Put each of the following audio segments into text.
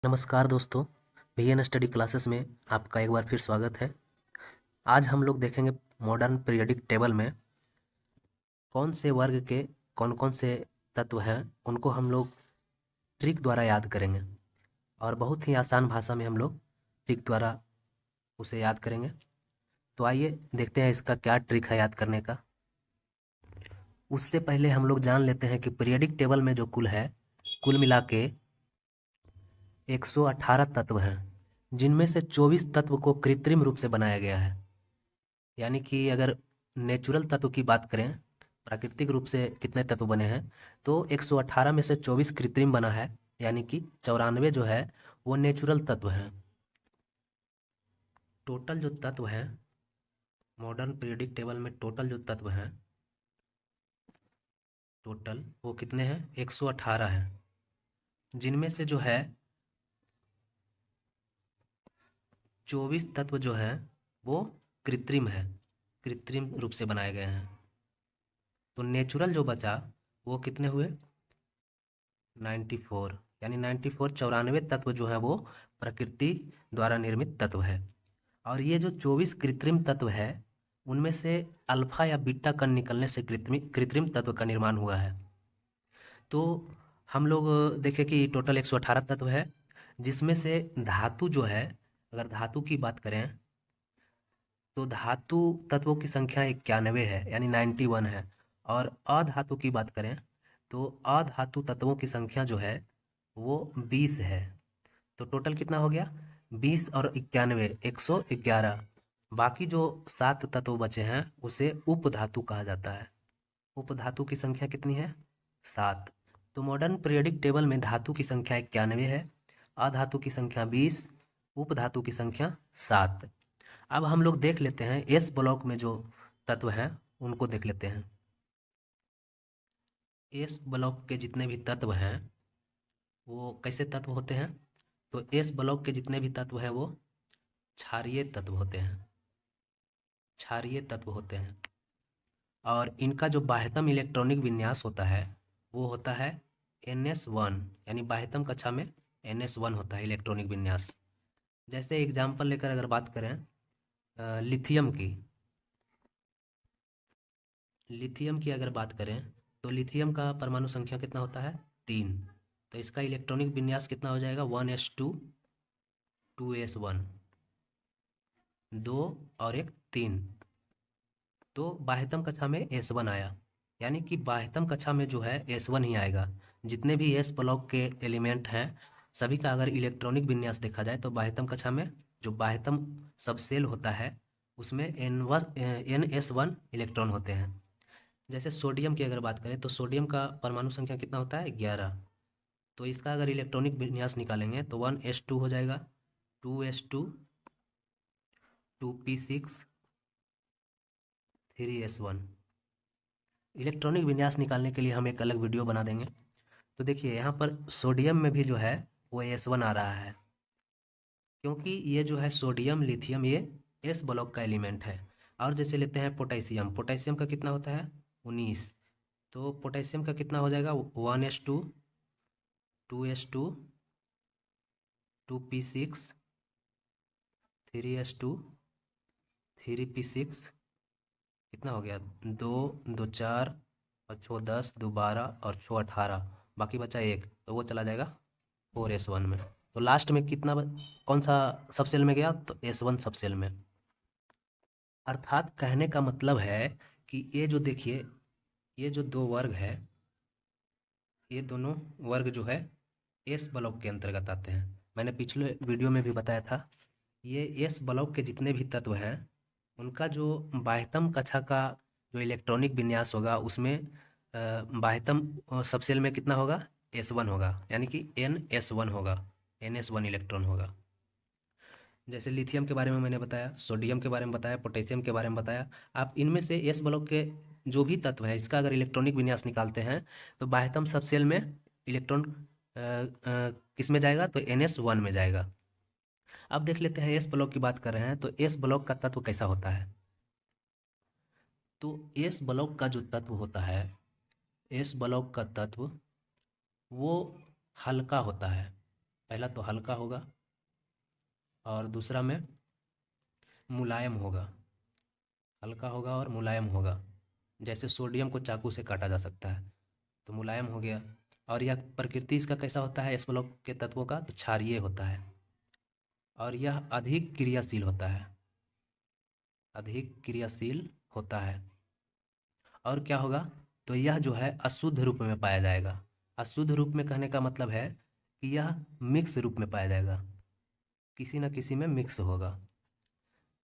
नमस्कार दोस्तों, VN study classes में आपका एक बार फिर स्वागत है। आज हम लोग देखेंगे मॉडर्न पीरियोडिक टेबल में कौन से वर्ग के कौन कौन से तत्व हैं, उनको हम लोग ट्रिक द्वारा याद करेंगे और बहुत ही आसान भाषा में हम लोग ट्रिक द्वारा उसे याद करेंगे। तो आइए देखते हैं इसका क्या ट्रिक है याद करने का। उससे पहले हम लोग जान लेते हैं कि पीरियोडिक टेबल में जो कुल मिला के 118 तत्व हैं, जिनमें से 24 तत्व को कृत्रिम रूप से बनाया गया है। यानी कि अगर नेचुरल तत्व की बात करें, प्राकृतिक रूप से कितने तत्व बने हैं, तो 118 में से 24 कृत्रिम बना है, यानी कि 94 जो है वो नेचुरल तत्व हैं। टोटल जो तत्व हैं मॉडर्न पीरियोडिक टेबल में, टोटल जो तत्व हैं टोटल वो कितने हैं? 118 हैं, जिनमें से जो है 24 तत्व जो हैं वो कृत्रिम है, कृत्रिम रूप से बनाए गए हैं। तो नेचुरल जो बचा वो कितने हुए? 94, यानी 94 94 तत्व जो है वो प्रकृति द्वारा निर्मित तत्व है। और ये जो 24 कृत्रिम तत्व है, उनमें से अल्फा या बीटा कण निकलने से कृत्रिम कृत्रिम तत्व का निर्माण हुआ है। तो हम लोग देखें कि टोटल 118 तत्व है, जिसमें से धातु जो है, अगर धातु की बात करें तो धातु तत्वों की संख्या 91 है, यानी 91 है। और अधातु की बात करें तो अधातु तत्वों की संख्या जो है वो 20 है। तो टोटल कितना हो गया? 20 और 91, 111। बाकी जो 7 तत्व बचे हैं उसे उपधातु कहा जाता है। उपधातु की संख्या कितनी है? 7। तो मॉडर्न पीरियोडिक टेबल में धातु की संख्या 91 है, अधातु की संख्या 20, उपधातु की संख्या 7। अब हम लोग देख लेते हैं एस ब्लॉक में जो तत्व हैं उनको देख लेते हैं। एस ब्लॉक के जितने भी तत्व हैं वो कैसे तत्व होते हैं? तो एस ब्लॉक के जितने भी तत्व हैं वो क्षारीय तत्व होते हैं, क्षारीय तत्व होते हैं। और इनका जो बाह्यतम इलेक्ट्रॉनिक विन्यास होता है वो होता है NS1, यानी बाह्यतम कक्षा में NS1 होता है इलेक्ट्रॉनिक विन्यास। जैसे एग्जाम्पल लेकर अगर बात करें लिथियम की, लिथियम की अगर बात करें तो लिथियम का परमाणु संख्या कितना होता है? 3। तो इसका इलेक्ट्रॉनिक विन्यास कितना हो जाएगा? 1s2 2s1, 2 और एक 3। तो बाह्यतम कक्षा में S1 आया, यानी कि बाह्यतम कक्षा में जो है S1 ही आएगा। जितने भी एस ब्लॉक के एलिमेंट हैं सभी का अगर इलेक्ट्रॉनिक विन्यास देखा जाए तो बाह्यतम कक्षा में जो बाह्यतम सबसेल होता है उसमें NS1 इलेक्ट्रॉन होते हैं। जैसे सोडियम की अगर बात करें तो सोडियम का परमाणु संख्या कितना होता है? 11। तो इसका अगर इलेक्ट्रॉनिक विन्यास निकालेंगे तो 1s2 हो जाएगा, 2s2, 2p6, 3s1। इलेक्ट्रॉनिक विन्यास निकालने के लिए हम एक अलग वीडियो बना देंगे। तो देखिए यहाँ पर सोडियम में भी जो है वो S1 आ रहा है, क्योंकि ये जो है सोडियम लिथियम ये एस ब्लॉक का एलिमेंट है। और जैसे लेते हैं पोटेशियम, पोटेशियम का कितना होता है? 19। तो पोटेशियम का कितना हो जाएगा? 1s2, 2s2, 2p6, 3s2, 3p6। कितना हो गया? 2, 2 4 और 6 10, 2 12 और 6 18, बाकी बचा एक, तो वो चला जाएगा 4s1 में। तो लास्ट में कितना कौन सा सब सेल में गया? तो S1 सब सेल में। अर्थात कहने का मतलब है कि ये जो देखिए, ये जो दो वर्ग है, ये दोनों वर्ग जो है एस ब्लॉक के अंतर्गत आते हैं। मैंने पिछले वीडियो में भी बताया था, ये एस ब्लॉक के जितने भी तत्व हैं उनका जो बाह्यतम कक्षा का जो इलेक्ट्रॉनिक विन्यास होगा उसमें बाह्यतम सबसेल में कितना होगा? S1 होगा, यानी कि NS1 होगा, NS1 इलेक्ट्रॉन होगा। जैसे लिथियम के बारे में मैंने बताया, सोडियम के बारे में बताया, पोटेशियम के बारे में बताया। आप इनमें से एस ब्लॉक के जो भी तत्व है इसका अगर इलेक्ट्रॉनिक विन्यास निकालते हैं तो बाह्यतम सबसेल में इलेक्ट्रॉन किस में जाएगा? तो NS1 में जाएगा। अब देख लेते हैं एस ब्लॉक की बात कर रहे हैं तो एस ब्लॉक का तत्व कैसा होता है? तो एस ब्लॉक का जो तत्व होता है, एस ब्लॉक का तत्व वो हल्का होता है, पहला तो हल्का होगा और दूसरा में मुलायम होगा। हल्का होगा और मुलायम होगा, जैसे सोडियम को चाकू से काटा जा सकता है, तो मुलायम हो गया। और यह प्रकृति इसका कैसा होता है, एस ब्लॉक के तत्वों का, तो क्षारीय होता है और यह अधिक क्रियाशील होता है, अधिक क्रियाशील होता है। और क्या होगा, तो यह जो है अशुद्ध रूप में पाया जाएगा। अशुद्ध रूप में कहने का मतलब है कि यह मिक्स रूप में पाया जाएगा, किसी न किसी में मिक्स होगा।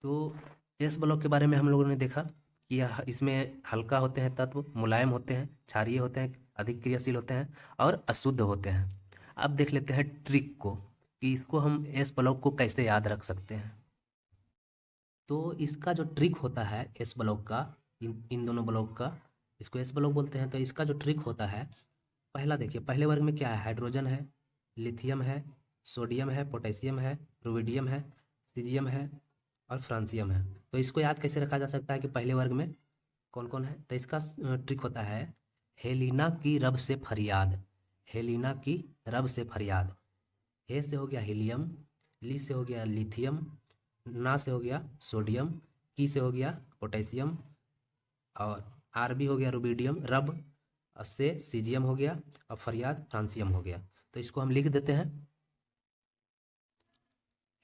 तो एस ब्लॉक के बारे में हम लोगों ने देखा कि यह इसमें हल्का होते हैं तत्व, मुलायम होते हैं, क्षारीय होते हैं, अधिक क्रियाशील होते हैं और अशुद्ध होते हैं। अब देख लेते हैं ट्रिक को कि इसको हम एस ब्लॉक को कैसे याद रख सकते हैं। तो इसका जो ट्रिक होता है एस ब्लॉक का, इन दोनों ब्लॉक का, इसको एस ब्लॉक बोलते हैं। तो इसका जो ट्रिक होता है, पहला देखिए, पहले वर्ग में क्या है, हाइड्रोजन है, लिथियम है, सोडियम है, पोटेशियम है, रुबिडियम है, सीजियम है और फ्रांसियम है। तो इसको याद कैसे रखा जा सकता है कि पहले वर्ग में कौन कौन है। तो इसका ट्रिक होता है, हेलिना की रब से फरियाद। हेलिना की रब से फरियाद। हे से हो गया हीलियम, ली से हो गया लिथियम, ना से हो गया सोडियम, की से हो गया पोटेशियम और आर भी हो गया रुबिडियम, रब से सीजियम हो गया और फरियाद फ्रांसियम हो गया। तो इसको हम लिख देते हैं,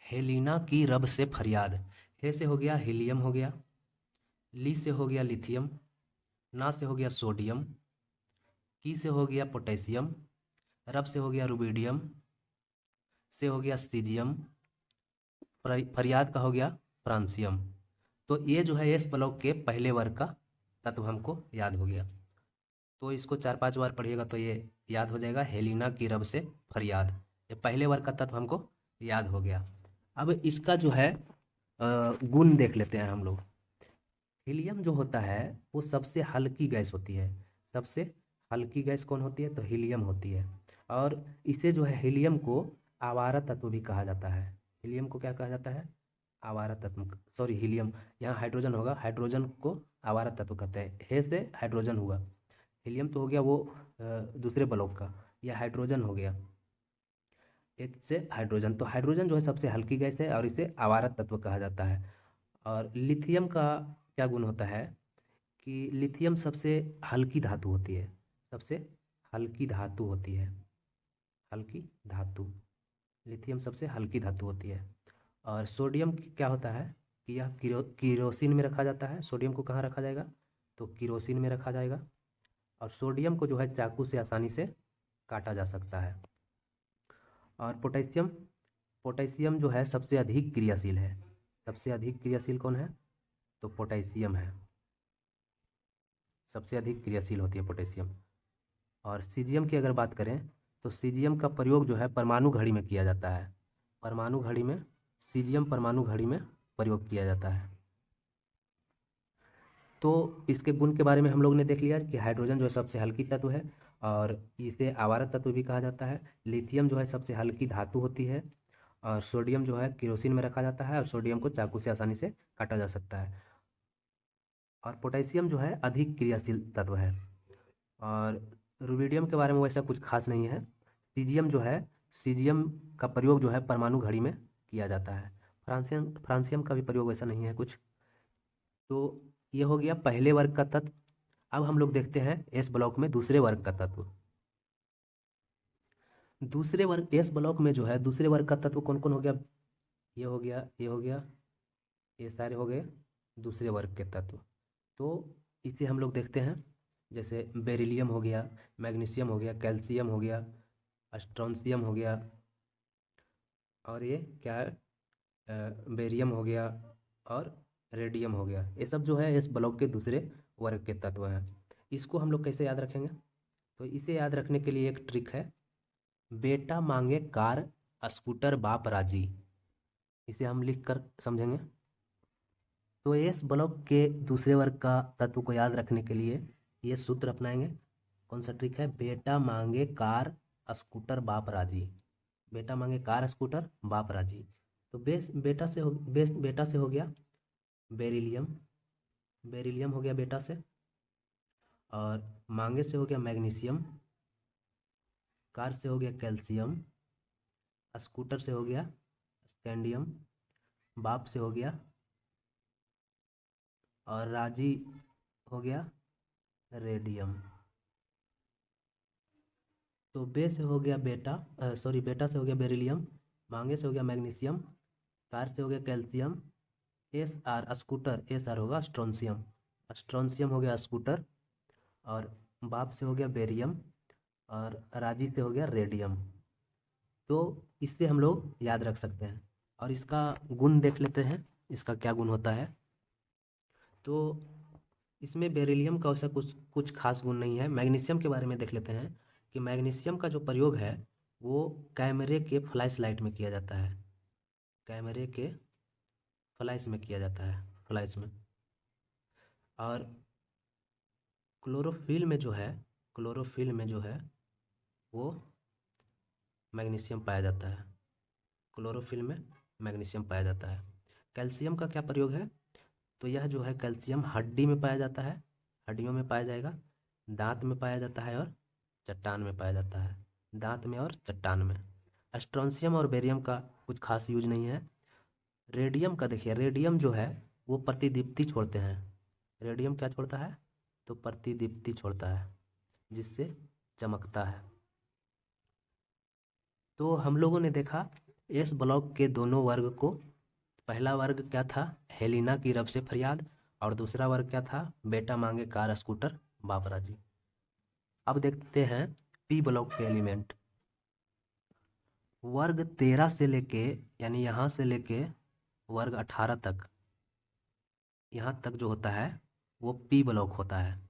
हेलिना की रब से फरियाद। हे से हो गया हीलियम हो गया, ली से हो गया लिथियम, ना से हो गया सोडियम, की से हो गया पोटेशियम, रब से हो गया रुबिडियम, से हो गया सीजियम, फरियाद का हो गया फ्रांसियम। तो ये जो है एस ब्लॉक के पहले वर्ग का तत्व हमको याद हो गया। तो इसको 4-5 बार पढ़िएगा तो ये याद हो जाएगा, हेलिना की रब से फरियाद। ये पहले वर्ग का तत्व हमको याद हो गया। अब इसका जो है गुण देख लेते हैं हम लोग। हीलियम जो होता है वो सबसे हल्की गैस होती है। सबसे हल्की गैस कौन होती है, तो हीलियम होती है। और इसे जो है हीलियम को आवारा तत्व भी कहा जाता है। हीलियम को क्या कहा जाता है, आवारा तत्व। सॉरी, हीलियम, यहाँ हाइड्रोजन होगा, हाइड्रोजन को आवारा तत्व कहते हैं। हे से हाइड्रोजन हुआ, हीलियम तो हो गया वो दूसरे ब्लॉक का, यह हाइड्रोजन हो गया, एच से हाइड्रोजन। तो हाइड्रोजन जो है सबसे हल्की गैस है और इसे आवारा तत्व कहा जाता है। और लिथियम का क्या गुण होता है कि लिथियम सबसे हल्की धातु होती है, सबसे हल्की धातु होती है, हल्की धातु। लिथियम सबसे हल्की धातु होती है। और सोडियम क्या होता है कि यह किरोसिन में रखा जाता है। सोडियम को कहाँ रखा जाएगा, तो किरोसिन में रखा जाएगा। और सोडियम को जो है चाकू से आसानी से काटा जा सकता है। और पोटेशियम, पोटेशियम जो है सबसे अधिक क्रियाशील है। सबसे अधिक क्रियाशील कौन है, तो पोटेशियम है, सबसे अधिक क्रियाशील होती है पोटेशियम। और सीजियम की अगर बात करें तो सीजियम का प्रयोग जो है परमाणु घड़ी में किया जाता है। परमाणु घड़ी में सीजियम परमाणु घड़ी में प्रयोग किया जाता है। तो इसके गुण के बारे में हम लोग ने देख लिया कि हाइड्रोजन जो है सबसे हल्की तत्व है और इसे आवारा तत्व भी कहा जाता है। लिथियम जो है सबसे हल्की धातु होती है। और सोडियम जो है केरोसिन में रखा जाता है और सोडियम को चाकू से आसानी से काटा जा सकता है। और पोटेशियम जो है अधिक क्रियाशील तत्व है। और रुबिडियम के बारे में वैसा कुछ खास नहीं है। सीजियम जो है, सीजियम का प्रयोग जो है परमाणु घड़ी में किया जाता है। फ्रांसियम, फ्रांसियम का भी प्रयोग वैसा नहीं है कुछ। तो ये हो गया पहले वर्ग का तत्व। अब हम लोग देखते हैं एस ब्लॉक में दूसरे वर्ग का तत्व। दूसरे वर्ग एस ब्लॉक में जो है दूसरे वर्ग का तत्व कौन कौन हो गया, ये हो गया, ये हो गया, ये सारे हो गए दूसरे वर्ग के तत्व। तो इसे हम लोग देखते हैं, जैसे बेरिलियम हो गया, मैग्नीशियम हो गया, कैल्शियम हो गया, स्ट्रोंशियम हो गया और ये क्या है, बेरियम हो गया और रेडियम हो गया। ये सब जो है इस ब्लॉक के दूसरे वर्ग के तत्व हैं। इसको हम लोग कैसे याद रखेंगे, तो इसे याद रखने के लिए एक ट्रिक है, बेटा मांगे कार स्कूटर बाप राजी। इसे हम लिख कर समझेंगे। तो इस ब्लॉक के दूसरे वर्ग का तत्व को याद रखने के लिए ये सूत्र अपनाएंगे। कौन सा ट्रिक है, बेटा मांगे कार स्कूटर बाप राजी। बेटा मांगे कार स्कूटर बाप राजी। तो बेटा से हो गया बेरिलियम, बेरिलियम हो गया बेटा से। और मांगे से हो गया मैग्नीशियम, कार से हो गया कैल्शियम स्कूटर से हो गया स्कैंडियम, बाप से हो गया, और राजी हो गया रेडियम। तो बे से हो गया बेटा से हो गया बेरिलियम, मांगे से हो गया मैग्नीशियम, कार से हो गया calcium, S R scooter, S R होगा स्ट्रोंशियम, स्ट्रोंशियम हो गया स्कूटर, और बाप से हो गया बेरियम, और राजी से हो गया रेडियम। तो इससे हम लोग याद रख सकते हैं। और इसका गुण देख लेते हैं, इसका क्या गुण होता है। तो इसमें बेरिलियम का वैसा कुछ कुछ खास गुण नहीं है। मैग्नीशियम के बारे में देख लेते हैं कि मैग्नीशियम का जो प्रयोग है वो कैमरे के फ्लैश लाइट में किया जाता है, कैमरे के फ्लैश में किया जाता है, फ्लैश में। और क्लोरोफिल में जो है, क्लोरोफिल में जो है वो मैग्नीशियम पाया जाता है, क्लोरोफिल में मैग्नीशियम पाया जाता है। कैल्शियम का क्या प्रयोग है, तो यह जो है कैल्शियम हड्डी में पाया जाता है, हड्डियों में पाया जाएगा, दांत में पाया जाता है और चट्टान में पाया जाता है, दांत में और चट्टान में। स्ट्रोंशियम और बेरियम का कुछ खास यूज नहीं है। रेडियम का देखिए, रेडियम जो है वो प्रतिदीप्ति छोड़ते हैं। रेडियम क्या छोड़ता है, तो प्रतिदीप्ति छोड़ता है, जिससे चमकता है। तो हम लोगों ने देखा एस ब्लॉक के दोनों वर्ग को। पहला वर्ग क्या था, हेलिना की रब से फरियाद, और दूसरा वर्ग क्या था, बेटा मांगे कार स्कूटर बाबरा जी। अब देखते हैं पी ब्लॉक के एलिमेंट। वर्ग 13 से लेके, यानी यहाँ से लेके वर्ग 18 तक, यहाँ तक जो होता है वो पी ब्लॉक होता है।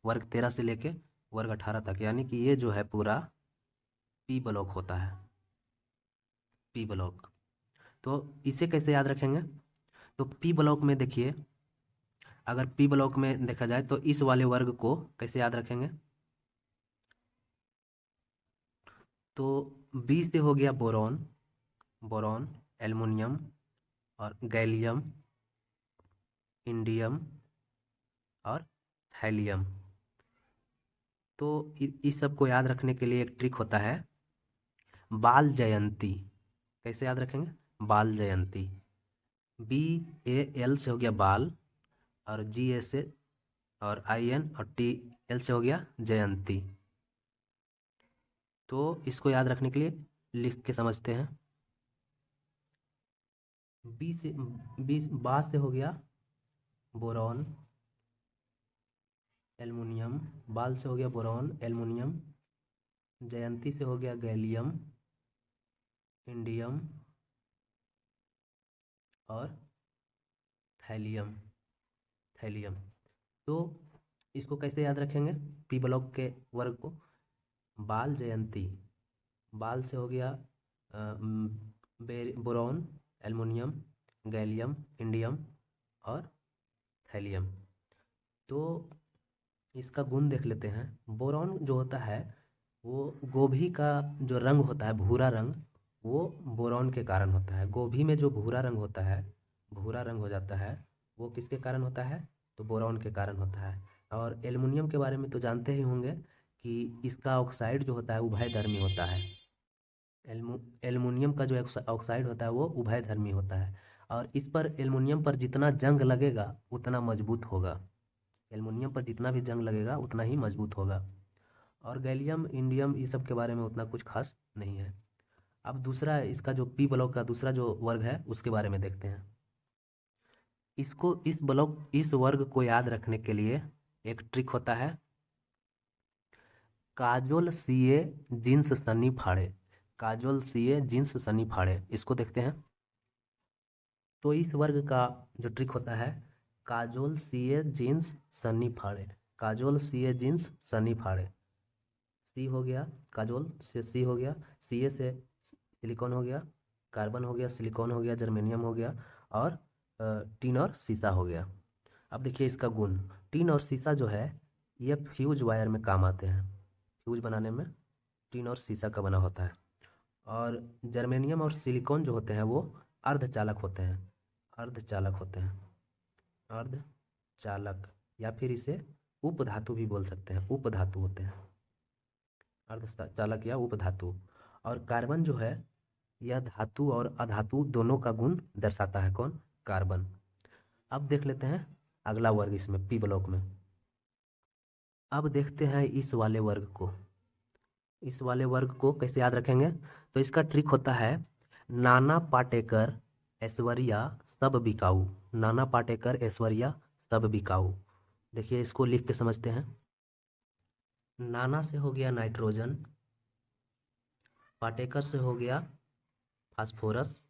वर्ग 13 से लेके वर्ग 18 तक, यानी कि ये जो है पूरा पी ब्लॉक होता है, पी ब्लॉक। तो इसे कैसे याद रखेंगे, तो पी ब्लॉक में देखिए, अगर पी ब्लॉक में देखा जाए तो इस वाले वर्ग को कैसे याद रखेंगे, तो बी से हो गया बोरॉन, बोरॉन, एल्युमिनियम और गैलियम, इंडियम और थैलियम। तो इस सब को याद रखने के लिए एक ट्रिक होता है, बाल जयंती। कैसे याद रखेंगे, बाल जयंती, बी ए एल से हो गया बाल, और जी ए से, और आई एन और टी एल से हो गया जयंती। तो इसको याद रखने के लिए लिख के समझते हैं। बी से, बी बा से हो गया बोरॉन, एल्युमिनियम, बाल से हो गया बोरॉन, एल्युमिनियम, जयंती से हो गया गैलियम, इंडियम और थैलियम, थैलियम। तो इसको कैसे याद रखेंगे, पी ब्लॉक के वर्ग को, बाल जयंती, बाल से हो गया बोरॉन, एल्युमिनियम, गैलियम, इंडियम और थैलियम। तो इसका गुण देख लेते हैं। बोरॉन जो होता है वो गोभी का जो रंग होता है, भूरा रंग, वो बोरॉन के कारण होता है। गोभी में जो भूरा रंग होता है, भूरा रंग हो जाता है, वो किसके कारण होता है, तो बोरॉन के कारण होता है। और एल्युमिनियम के बारे में तो जानते ही होंगे कि इसका ऑक्साइड जो होता है उभयधर्मी होता है। एल्युमिनियम का जो ऑक्साइड होता है वो उभयधर्मी होता है, और इस पर एल्युमिनियम पर जितना जंग लगेगा उतना मजबूत होगा। एल्युमिनियम पर जितना भी जंग लगेगा उतना ही मजबूत होगा। और गैलियम, इंडियम, ये सब के बारे में उतना कुछ खास नहीं है। अब दूसरा, इसका जो पी ब्लॉक का दूसरा जो वर्ग है उसके बारे में देखते हैं। इसको, इस वर्ग को याद रखने के लिए एक ट्रिक होता है, काजोल सीए जींस सनी फाड़े, काजोल सीए जींस सनी फाड़े। इसको देखते हैं। तो इस वर्ग का जो ट्रिक होता है, काजोल सीए जींस सनी फाड़े, काजोल सीए जींस सनी फाड़े। सी हो गया, काजोल से सी हो गया, सी ए से सिलिकॉन हो गया, कार्बन हो गया, सिलिकॉन हो गया, जर्मेनियम हो गया, और टीन और सीसा हो गया। अब देखिए इसका गुण, टीन और सीसा जो है ये फ्यूज वायर में काम आते हैं, फ्यूज बनाने में टीन और सीसा का बना होता है। और जर्मेनियम और सिलिकॉन जो होते हैं वो अर्धचालक होते हैं, अर्धचालक होते हैं, अर्धचालक, या फिर इसे उपधातु भी बोल सकते हैं, उपधातु होते हैं, अर्धचालक या उपधातु। और कार्बन जो है यह धातु और अधातु दोनों का गुण दर्शाता है। कौन? कार्बन। अब देख लेते हैं अगला वर्ग इसमें पी ब्लॉक में। अब देखते हैं इस वाले वर्ग को। इस वाले वर्ग को कैसे याद रखेंगे? तो इसका ट्रिक होता है नाना पाटेकर ऐश्वर्या सब बिकाऊ। नाना पाटेकर ऐश्वर्या सब बिकाऊ। देखिए इसको लिख के समझते हैं। नाना से हो गया नाइट्रोजन, पाटेकर से हो गया फास्फोरस,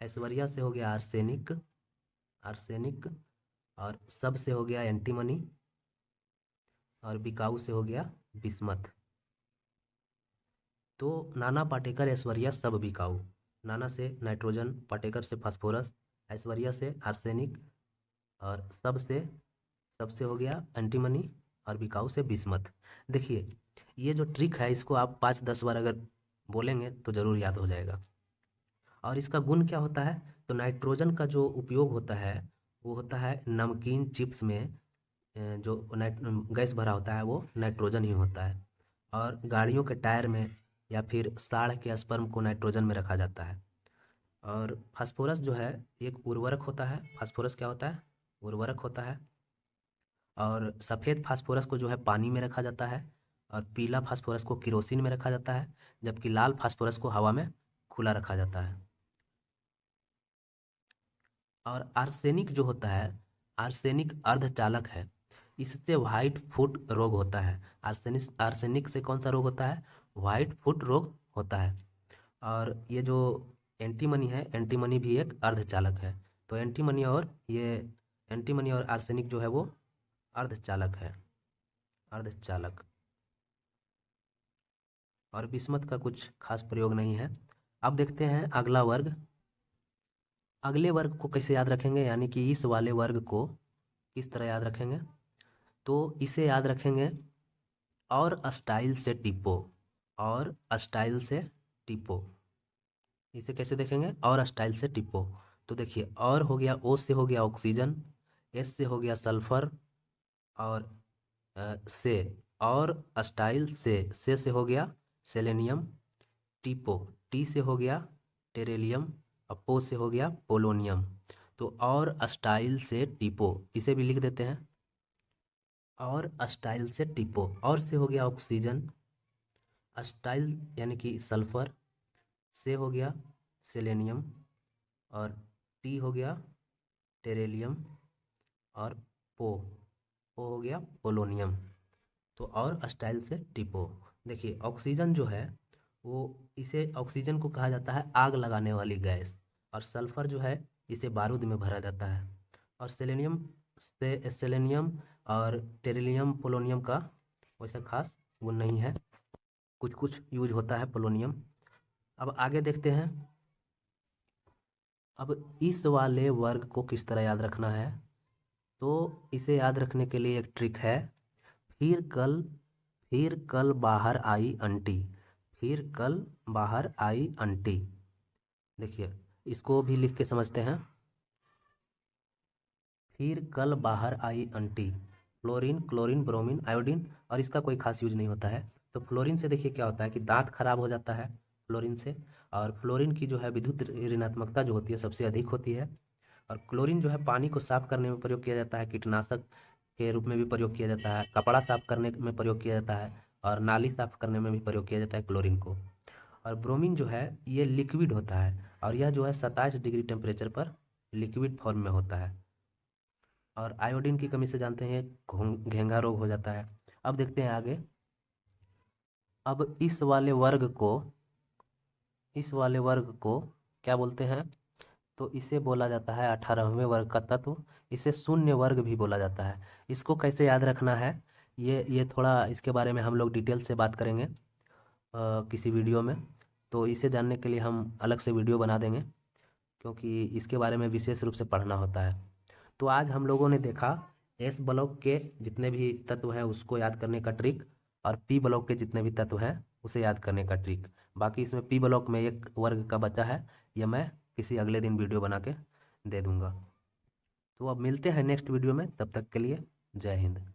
ऐश्वर्या से हो गया आर्सेनिक, आर्सेनिक और सब से हो गया एंटीमनी और बिकाऊ से हो गया बिस्मथ। तो नाना पाटेकर ऐश्वर्या सब बिकाऊ। नाना से नाइट्रोजन, पाटेकर से फास्फोरस, ऐश्वर्या से आर्सेनिक और सबसे हो गया एंटीमनी और बिकाऊ से बिस्मथ। देखिए ये जो ट्रिक है इसको आप 5-10 बार अगर बोलेंगे तो ज़रूर याद हो जाएगा। और इसका गुण क्या होता है? तो नाइट्रोजन का जो उपयोग होता है वो होता है नमकीन चिप्स में जो गैस भरा होता है वो नाइट्रोजन ही होता है। और गाड़ियों के टायर में या फिर साढ़ के स्पर्म को नाइट्रोजन में रखा जाता है। और फास्फोरस जो है एक उर्वरक होता है। फास्फोरस क्या होता है? उर्वरक होता है। और सफ़ेद फास्फोरस को जो है पानी में रखा जाता है और पीला फास्फोरस को किरोसिन में रखा जाता है, जबकि लाल फास्फोरस को हवा में खुला रखा जाता है। और आर्सेनिक जो होता है, आर्सेनिक अर्धचालक है। इससे व्हाइट फुट रोग होता है। आर्सेनिक से कौन सा रोग होता है? व्हाइट फुट रोग होता है। और ये जो एंटीमनी है, एंटीमनी भी एक अर्धचालक है। तो एंटीमनी और आर्सेनिक जो है वो अर्धचालक है, अर्धचालक। और बिस्मथ का कुछ खास प्रयोग नहीं है। अब देखते हैं अगला वर्ग। अगले वर्ग को कैसे याद रखेंगे, यानी कि इस वाले वर्ग को किस तरह याद रखेंगे? तो इसे याद रखेंगे और स्टाइल से टिपो, और स्टाइल से टिपो। इसे कैसे देखेंगे? और स्टाइल से टिपो। तो देखिए और हो गया, ओ से हो गया ऑक्सीजन, एस से हो गया सल्फर और से, और स्टाइल से हो गया सेलेनियम, टीपो, टी से हो गया टेरेलियम और पो से हो गया पोलोनियम। तो और स्टाइल से टिपो इसे भी लिख देते हैं। और स्टाइल से टिपो, और से हो गया ऑक्सीजन, स्टाइल यानी कि सल्फर, से हो गया सेलेनियम और टी हो गया टेरेलियम और पो हो गया पोलोनियम। तो और स्टाइल से टिपो। देखिए ऑक्सीजन जो है वो, इसे ऑक्सीजन को कहा जाता है आग लगाने वाली गैस। और सल्फर जो है इसे बारूद में भरा जाता है। और सेलेनियम और टेरिलियम पोलोनियम का वैसा खास गुण नहीं है, कुछ कुछ यूज होता है पोलोनियम। अब आगे देखते हैं। अब इस वाले वर्ग को किस तरह याद रखना है? तो इसे याद रखने के लिए एक ट्रिक है। फिर कल बाहर आई आंटी, फिर कल बाहर आई आंटी। देखिए इसको भी लिख के समझते हैं। फिर कल बाहर आई aunty, fluorine, chlorine, bromine, iodine, और इसका कोई खास यूज नहीं होता है। तो फ्लोरीन से देखिए क्या होता है कि दांत खराब हो जाता है फ्लोरीन से। और फ्लोरीन की जो है विद्युत ऋणात्मकता जो होती है सबसे अधिक होती है। और क्लोरीन जो है पानी को साफ करने में प्रयोग किया जाता है, कीटनाशक के रूप में भी प्रयोग किया जाता है, कपड़ा साफ करने में प्रयोग किया जाता है और नाली साफ करने में भी प्रयोग किया जाता है क्लोरीन को। और ब्रोमीन जो है ये लिक्विड होता है और यह जो है 27 डिग्री टेम्परेचर पर लिक्विड फॉर्म में होता है। और आयोडीन की कमी से जानते हैं घेंघा रोग हो जाता है। अब देखते हैं आगे। अब इस वाले वर्ग को क्या बोलते हैं? तो इसे बोला जाता है 18वें वर्ग का तत्व। इसे शून्य वर्ग भी बोला जाता है। इसको कैसे याद रखना है, ये थोड़ा इसके बारे में हम लोग डिटेल से बात करेंगे किसी वीडियो में। तो इसे जानने के लिए हम अलग से वीडियो बना देंगे, क्योंकि इसके बारे में विशेष रूप से पढ़ना होता है। तो आज हम लोगों ने देखा एस ब्लॉक के जितने भी तत्व हैं उसको याद करने का ट्रिक, और पी ब्लॉक के जितने भी तत्व हैं उसे याद करने का ट्रिक। बाकी इसमें पी ब्लॉक में एक वर्ग का बचा है, यह मैं किसी अगले दिन वीडियो बना के दे दूँगा। तो अब मिलते हैं नेक्स्ट वीडियो में, तब तक के लिए जय हिंद।